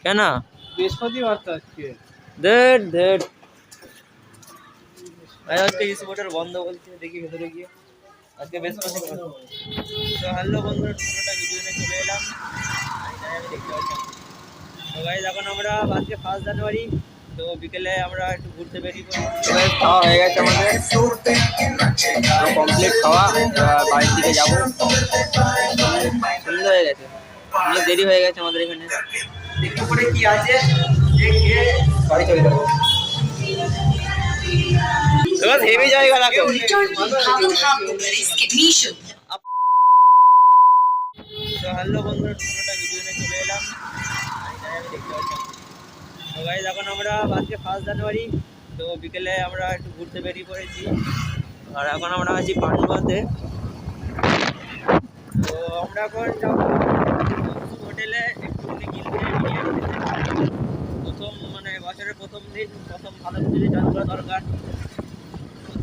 কেন? বৃহস্পতিবার তো আজকে। ধেট ধেট আজকে ইউসি হোটেল বন্ধ বলছে, দেখি ভেতরে গিয়ে। আজকে বৃহস্পতিবার। তো হ্যালো বন্ধুরা, পুরোটা ভিডিও নিয়ে চলে এলাম। আমি দেখতে পাচ্ছি তো গাইজ, এখন আমরা আজকে 1 জানুয়ারি, তো বিকেলে আমরা একটু ঘুরতে বেরিয়ে পড়েছি। খাওয়া হয়ে গেছে আমাদের, কমপ্লিট খাওয়া। বাড়ির দিকে যাবো, সন্ধ্যা হয়ে গেছে, অনেক দেরি হয়ে গেছে আমাদের এখানে। দেখি পরে কি আছে, দেখে বাড়ি চলে যাবো। হেভি জায়গা লাগে। তো হ্যালো বন্ধুরা, পুরোটা ভিডিও নিয়ে চলে এলাম। আমি দেখতে পাচ্ছি তো গাইজ, এখন আমরা আজকে 1 জানুয়ারি, তো বিকেলে আমরা একটু ঘুরতে বেরিয়ে পড়েছি। আর এখন আমরা আছি পান্ডুয়াতে। তো আমরা এখন যাবো হোটেলে একটুখানি প্রথম মানে বছরের প্রথম দিন, প্রথম ভালো কিছু চালু করা দরকার।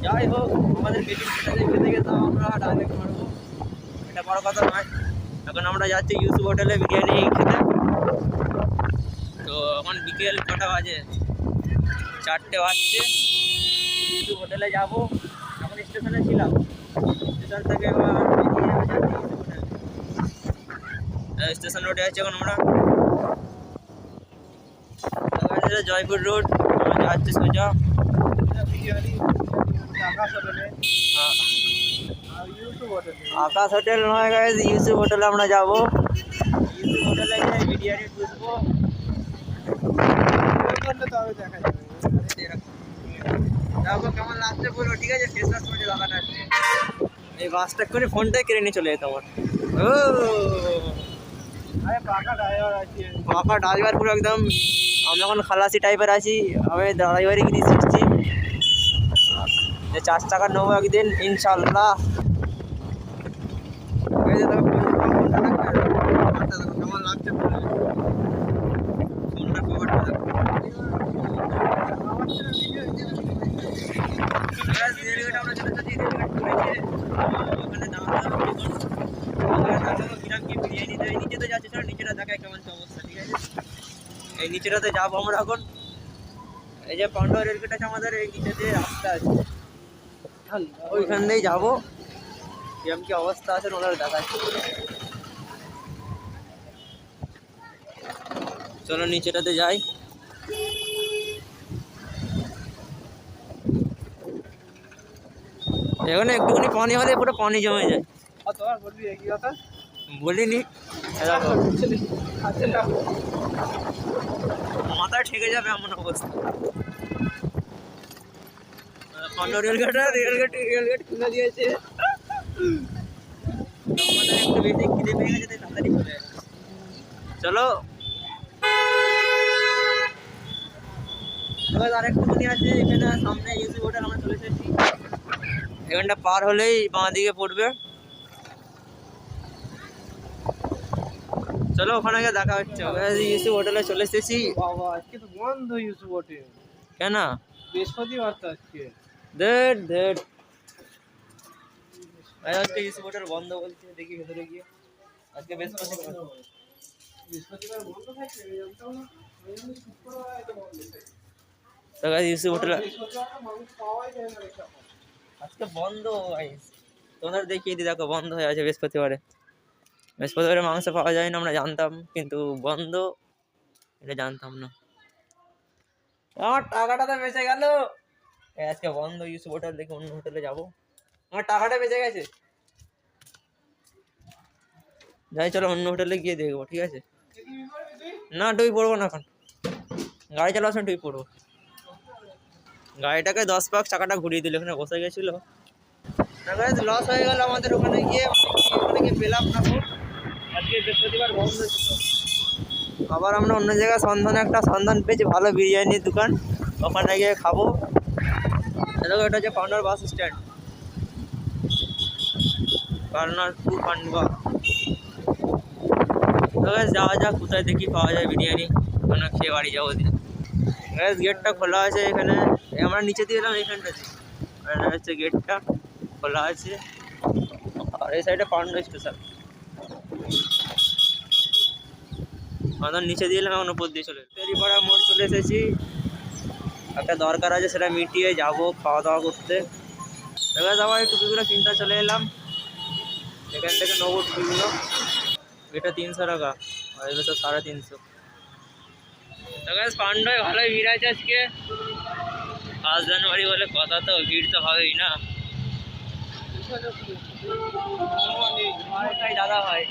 যাই হোক, আমাদের বেশি খেতে গেলে আমরা ডাইরেক্ট মারবো, এটা বড় কথা নয়। এখন আমরা যাচ্ছি ইউসুফ হোটেলে বিরিয়ানি খেতে। তো এখন বিকেল কটা বাজে, 4টে বাজছে। ইউসুফ হোটেলে যাবো। এখন স্টেশনে ছিলাম, স্টেশন থেকে এবার স্টেশন রোডে আছি এখন আমরা। জয়পুর রোড, আমরা যাচ্ছি সোজা আকাশ হোটেল নয় গাইজ, ইউসুফ হোটেলে আমরা যাবো। ইউসুফ হোটেলে গিয়ে বিরিয়ানি ঢুকবো। দেখো কেমন লাগছে বলো, ঠিক আছে? ফেস ওয়াশ করে লাগানো আছে। এই বাসটা করে ফোনটাই কেড়ে নিয়ে চলে যেত আমার। ও পাকা ড্রাইভার পুরো একদম। আমি এখন খালাসি টাইপের আছি, আমি ড্রাইভারে গিয়ে শিখছি যে 4 চাকা নেবো একদিন ইনশাল্লাহ। কেমন লাগছে বিরিয়ানি দেয়, নিচেতে যাচ্ছে, স্যার নিচেটা দেখায় কেমন অবস্থা, ঠিক আছে? এই নিচেটাতে যাবো আমরা এখন। এই যে পান্ডুয়া রেলগেট আছে আমাদের, এই নিচে দিয়ে রাস্তা আছে, ওইখান দিয়েই যাবো। এরকম কি অবস্থা আছে ওনারা দেখাচ্ছে। চলো নিচেটাতে যাই। এখানে একটুখানি পানি হলে পুরো পানি জমে যায়। বলিনি, মাথায় ঠেকে যাবে এমন অবস্থা। পান্ডুয়া রেলগেট খুলে দিয়েছে। আমাদের একটু বেশি খিদে পেয়ে গেছে, তাই তাড়াতাড়ি চলে যাবে। চলো এবার আরেকটুখানি আছে, এখানে সামনে ইউসি হোটেল আমরা চলে এসেছি। এখানটা পার হলেই বাঁ দিকে পড়বে। চলো ওখানে গিয়ে দেখা হচ্ছে। ইউসি হোটেলে চলে এসেছি। বাবা আজকে তো বন্ধ ইউসুফ হোটেল। কেন? বৃহস্পতিবার তো আজকে। ধেট ধেট আজকে ইউসি হোটেল বন্ধ বলছে, দেখি ভেতরে গিয়ে। আজকে বৃহস্পতিবার বন্ধ থাকে, জানতাম না। তো গাইস ইউসি হোটেল মানুষ পাওয়াই যায় না এটা। আজকে বন্ধ গাইস, তোমাদের দেখিয়ে দিই, দেখো বন্ধ হয়ে আছে বৃহস্পতিবারে। বৃহস্পতিবারে মাংস পাওয়া যায় না আমরা জানতাম, কিন্তু বন্ধ এটা জানতাম না। আমার টাকাটা তো বেঁচে গেল। আজকে বন্ধ ইউসুফ হোটেল, দেখে অন্য হোটেলে যাবো। আমার টাকাটা বেঁচে গেছে। যাই চলো অন্য হোটেলে গিয়ে দেখবো, ঠিক আছে? না টুই পড়বো না এখন, গাড়ি চালাবার সময় টুই পড়বো। গাড়িটাকে 10 পাক চাকাটা ঘুরিয়ে দিল, ওখানে বসে গেছিল। লস হয়ে গেল আমাদের ওখানে গিয়ে, ওখানে গিয়ে পেলাম না। আজকে বৃহস্পতিবার বন্ধ ছিল। আবার আমরা অন্য জায়গায় সন্ধান পেয়েছি ভালো বিরিয়ানির দোকান, ওখানে গিয়ে খাবো। দেখো এটা হচ্ছে পান্ডুয়ার bus stand, Kalna to Pandua. যাওয়া যাক কোথায় দেখি পাওয়া যায় বিরিয়ানি, ওখানে খেয়ে বাড়ি যাবো দিন। গেটটা খোলা আছে এখানে, আমরা নিচে দিয়ে এলাম এখানটাতে, হচ্ছে গেটটা খোলা আছে। আর এই সাইডে পান্ডুয়া স্টেশন। আমরা নিচে দিয়ে এলাম, এখন উপর দিয়ে চলে ফেরিপাড়া মোড় চলে এসেছি। একটা দরকার আছে, সেটা মিটিয়ে যাব খাওয়া দাওয়া করতে। এবার আবার এই টুপিগুলো কিনতে চলে এলাম, এখান থেকে নেবো টুপিগুলো। এটা 300 টাকা আর এটা 350। পান্ডায় ভালোই ভিড় আছে আজকে, 5 জানুয়ারি বলে কথা, তো ভিড় তো হবেই না। দাদা ভাই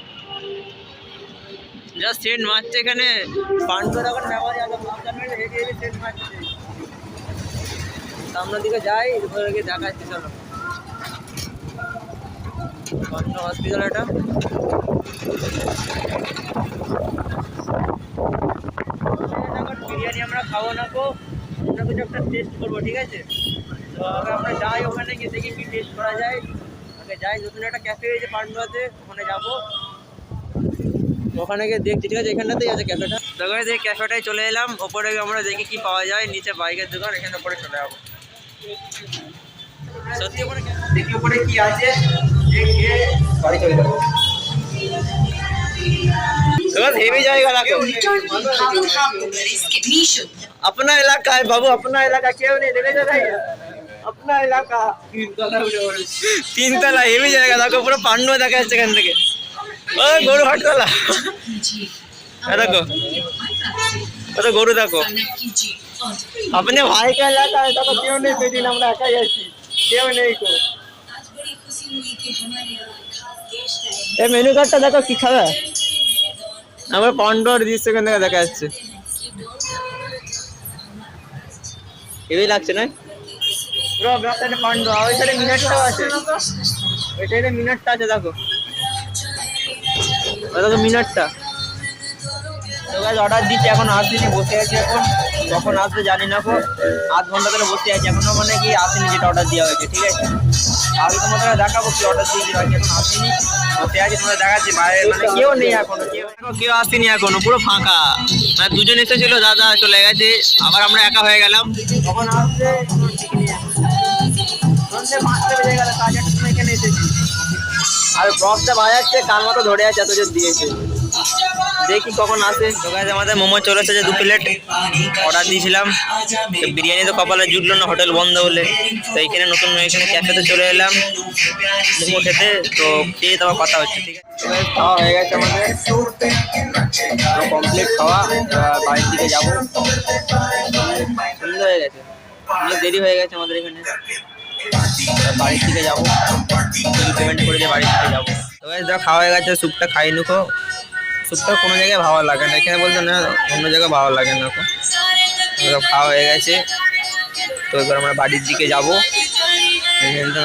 যা সেন্ট মারছে এখানে, পান্ডার এখন ব্যবহার হেভি হেভি সেন্ট মারছে। সামনের দিকে যাই, ওদেরকে দেখাচ্ছি। চলো পান্ডা হসপিটাল, এটা বিরিয়ানি আমরা খাবো না গো, আমরা কিছু একটা টেস্ট করবো, ঠিক আছে? তো আগে আমরা যাই, ওখানে গিয়ে দেখি কি টেস্ট করা যায়। আগে যাই, নতুন একটা ক্যাফে হয়েছে পান্ডুয়াতে, ওখানে যাবো। ওখানে গিয়ে দেখছি, ঠিক আছে? এখানটাতেই আছে ক্যাফেটা। তো গাইস এই ক্যাফেটায় চলে এলাম, ওপরে আমরা দেখি কি পাওয়া যায়। নিচে বাইকের দোকান, এখানে উপরে চলে যাবো। সত্যি উপরে দেখি উপরে কি আছে, দেখে বাড়ি চলে যাবো। हेवी जाएगा अपना इलाका है बाबू, अपना इलाका क्यों नहीं देखे जा रहा है? अपना इलाका 3 तला हेवी जाएगा। देखो पूरा पांडुआ দেখা যাচ্ছে এখান থেকে। ও গরু হাটতলা, দেখো কত গরু, দেখো। अपने भाई का इलाका है, देखो क्यों नहीं बेटी, আমরা একাই আছি, কেউ নেই কো। এই মেনু কার্ডটা দেখো, কি খাবে? আমার পান্ডুয়ার দৃশ্য এখান থেকে দেখা যাচ্ছে, হেভি লাগছে না? পুরো ব্যাপারটা পান্ডুয়া। ওই সাইডে মিনারটাও আছে, ওই সাইডে মিনারটা আছে, দেখো দেখো মিনারটা। তো গাইস অর্ডার দিচ্ছি, এখন আসেনি, বসে আছি এখন। কখন আসবে জানি না গো, আধ ঘন্টা ধরে বসে আছি, এখনো মানে কি আসেনি যেটা অর্ডার দেওয়া হয়েছে, ঠিক আছে? আমি তোমাদের দেখাবো কি অর্ডার দিয়েছি, বাকি এখন আসেনি, বসে আছি, তোমাদের দেখাচ্ছি। বাইরে মানে কেউ নেই এখনো, কেউ আসেনি এখনো, পুরো ফাঁকা। মানে দুজন এসেছিল, দাদা চলে গেছে, আবার আমরা একা হয়ে গেলাম। কখন আসবে সন্ধ্যে 5টা বেজে গেল, 8:30 সময় এখানে এসেছি। আর বক্সটা বাজাচ্ছে, কান মতো ধরে আছে, এত জোর দিয়েছে। দেখি কখন আসে। তো গাইস আমাদের মোমো চলে এসেছে 2 প্লেট, অর্ডার দিয়েছিলাম। তো বিরিয়ানি তো কপালে জুটলো না, হোটেল বন্ধ বলে। তো এইখানে নতুন এখানে ক্যাফেতে চলে এলাম মোমো খেতে। তো খেয়ে তারপর কথা হচ্ছে, ঠিক আছে? তো গাইস খাওয়া হয়ে গেছে আমাদের, কমপ্লিট খাওয়া। বাড়ির দিকে যাবো, সুন্দর হয়ে গেছে, অনেক দেরি হয়ে গেছে আমাদের এখানে। বাড়ির দিকে যাবো, পেমেন্ট করে দিয়ে বাড়ির দিকে যাবো। তো গাইস দেখো খাওয়া হয়ে গেছে, স্যুপটা খাই নুকো। স্যুপটা কোনো জায়গায় ভালো লাগে না, এখানে বলতে না, অন্য জায়গায় ভালো লাগে না। খাওয়া হয়ে গেছে, তো এবার আমরা বাড়ির দিকে যাবো,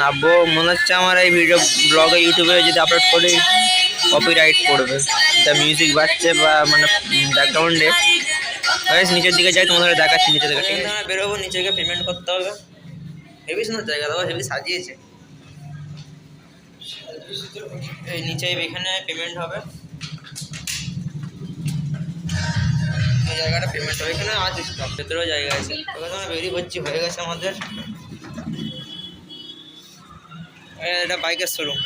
নামবো। মনে হচ্ছে আমার এই ভিডিও ব্লগে ইউটিউবে যদি আপলোড করি কপিরাইট পড়বে, যা মিউজিক বাজছে বা মানে ব্যাকগ্রাউন্ডে। নিচের দিকে যাই, তোমাদের দেখাচ্ছি নিচে থেকে, ঠিক আছে? বেরোবো, নিচে গিয়ে পেমেন্ট করতে হবে। হেভি সুন্দর জায়গা, দেখো হেভি সাজিয়েছে। এই নিচে এখানে পেমেন্ট হবে, এই জায়গাটা পেমেন্ট হবে, এখানে আছে স্টক, ভেতরেও জায়গা আছে। ওখানে আমরা বেরিয়ে পড়ছি, হয়ে গেছে আমাদের। এটা বাইকের শোরুম,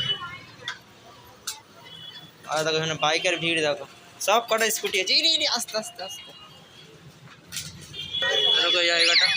আর দেখো এখানে বাইকের ভিড়, দেখো সব কটা স্কুটি আছে। আস্তে আস্তে আস্তে দেখো জায়গাটা।